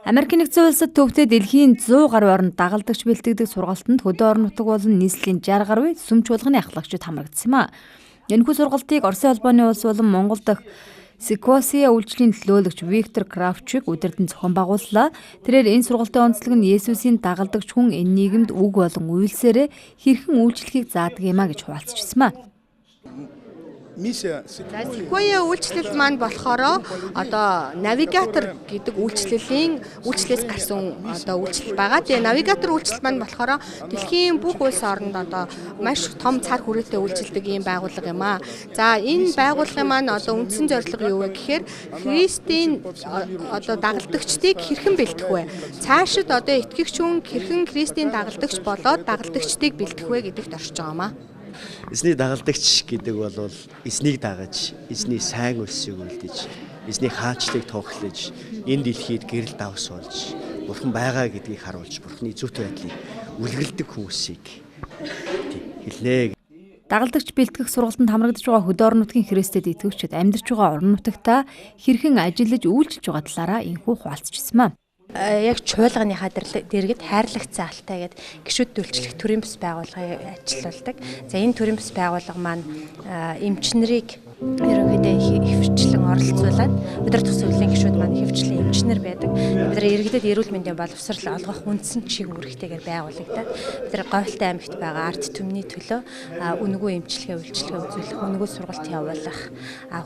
Америк нэгдсэн улсад төвхтэй дэлхийн 100 гаруй оронд дагалдагч бэлтгэдэг сургалтанд хөдөө орон нутаг болон нийслэлийн 60 гаруй сүм чуулганы ахлагчид хамрагдсан юм а. Энэхүү сургалтыг Оросын холбооны улс болон Монгол дахь Секвоссия үйлчлэлийн төлөөлөгч Виктор Кравчик удирдан зохион байгууллаа. Тэрээр энэ сургалтын онцлог нь Есүсийн дагалдагч хүн энэ нийгэмд үг болон үйлсээрээ хэрхэн үйлчлэхийг заадаг юм а гэж хуваалцчихсан юм а. Секвоя үйлчлэл маань болохоор одоо навигатор гэдэг үйлчлэлээс гарсан одоо үйлчлэл байгаа. Тэгээ навигатор үйлчлэл маань болохоор дэлхийн бүх улс орнд одоо маш том цар хүрээтэй үйлчилдэг ийм байгууллага юм аа. За энэ байгууллагын маань одоо үндсэн зорилго юу вэ гэхээр Христийн одоо дагалдагчдыг хэрхэн бэлтэх вэ? Цаашид одоо итгэгч хүн хэрхэн Христийн дагалдагч болоод дагалдагчдыг бэлтэх вэ гэдэгт оршиж байгаа юм аа. Эзний дагалдагч гэдэг бол эзнийг дагаж, эзний сайн үлсийг үлдэж, эзний хаанчлыг тунхлаж, энэ дэлхийд гэрэл давс болж, бурхан байгаа гэдгийг харуулж, бурханы зөвхт байдлыг үлгэлдэг хүмүүсийг хэлнэ. Дагалдагч бэлтгэх сургалтанд хамрагдаж байгаа хөдөө орон нутгийн Христэд итгэгчид амьдарч байгаа орон нутагтаа хэрхэн ажиллаж үйлчилж байгаа талаараа энэхүү хуваалцчихсан юм. Яг чуулганыхаа дэргэд хайрлагцсан алтай гэдэг гишүүд үйлчлэх төрийн бас байгууллагыг ажиллаулдаг. За энэ төрийн бас байгууллага маань эмчнэрийг ерөнхийдөө хөвчлэн оролцуулаад өдөр тусгайлын гишүүд маань хөвчлэн эмчнэр байдаг. Бид нар иргэдэд эрүүл мэндийн боловсрол олгох үндсэн чиг үүрэгтэйгээр байгуулагдаад бид нар Говьлтай аймагт байгаа ард түмний төлөө үнэгүй эмчилгээ үйлчлэгээ үзүүлэх, үнэгүй сургалт явуулах,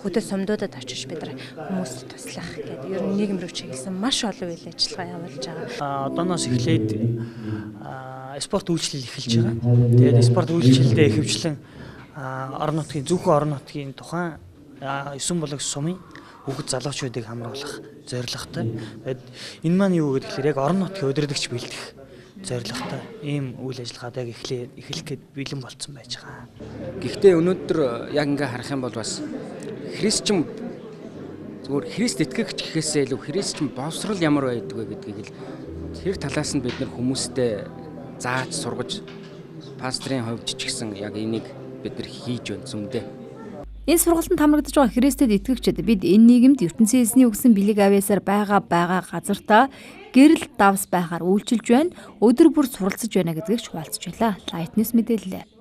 хөдөө сумдуудад очиж бид нар хүмүүст туслах гэдэг ер нь нийгэм рүү чиглэсэн маш олон үйл ажиллагаа явуулж байгаа. Одооноос эхлээд спорт үйлчлэл эхэлж байгаа. Тэгээд спорт үйлчлэлдээ хөвчлэн орон нутгийн зөвхөн орон нутгийн тухайн 9 булаг сумын хүүхэд залуучуудыг хамруулах зорилготой. Тэгээд энэ маань юу гэхээр яг орон нутгийн удирдагч бэлдэх зорилготой ийм үйл ажиллагаад яг эхлэх гээд бэлэн болцсон байж байгаа. Гэхдээ өнөөдөр яг ингээ харах юм бол бас христчин зүгээр Христ итгэгч гэхээсээ илүү христчин боловсрол ямар байдаг вэ гэдгийг л тэр талаас нь бид нар хүмүүстэй зааж сургаж пастрын хувьд ч гэсэн яг энийг бид нар хийж байна зөндөө. Энэ сургалтанд хамрагдаж байгаа Христэд итгэгчид бид энэ нийгэмд ертөнцийн эзний өгсөн бэлэг авьяасаар байгаа газартаа гэрэл давс байхаар үйлчилж байна. Өдөр бүр суралцж байна гэдгийг хуваалцж байлаа. Light News мэдээлэлээ.